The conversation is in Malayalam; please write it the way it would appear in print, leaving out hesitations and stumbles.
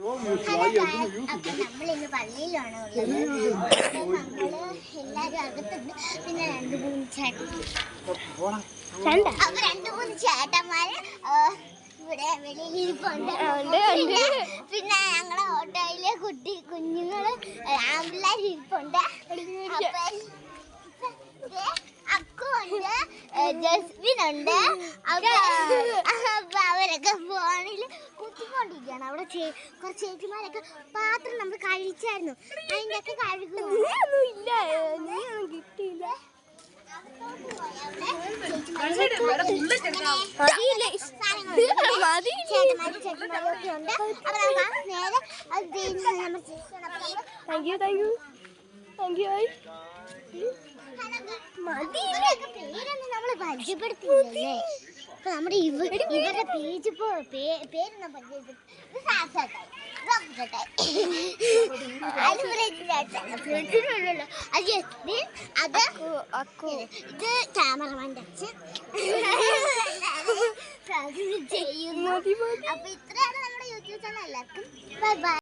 അപ്പൊ നമ്മളിന്ന് പള്ളിയിലാണ് ഉള്ളത്. നമ്മള് എല്ലാരും അകത്തുണ്ട്. പിന്നെ രണ്ടു മൂന്ന് ചേട്ടന്മാര് ഇവിടെ വെളിയിൽ ഇരിപ്പുണ്ട്. പിന്നെ ഞങ്ങളുടെ ഓട്ടോയിലെ കുഞ്ഞുങ്ങള് ആമ്പിള്ളേർ ഇരിപ്പുണ്ട്. അക്കുണ്ട്, ജസ്മിനുണ്ട്. അപ്പൊ അവരൊക്കെ ഫോണിൽ കുത്തിക്കൊണ്ടിരിക്കുകയാണ്. അവിടെ കുറച്ച് ചേച്ചിമാരൊക്കെ പാത്രം നമ്മൾ കഴിച്ചായിരുന്നു. അതിൻ്റെ ഒക്കെ കഴുകുന്നു. കിട്ടിയില്ല. പേരൊന്നും നമ്മള് പരിചയപ്പെടുത്തില്ലേ? അപ്പൊ നമ്മുടെ ഇവരുടെ പേരൊന്നും പരിചയപ്പെടുത്തി. ഇത് ക്യാമറമാൻ്റെ അച്ഛൻ ചെയ്യുന്നു. അപ്പൊ ഇത്രയാണ് നമ്മുടെ യൂട്യൂബ് ചാനൽ. എല്ലാവർക്കും ബൈ ബൈ.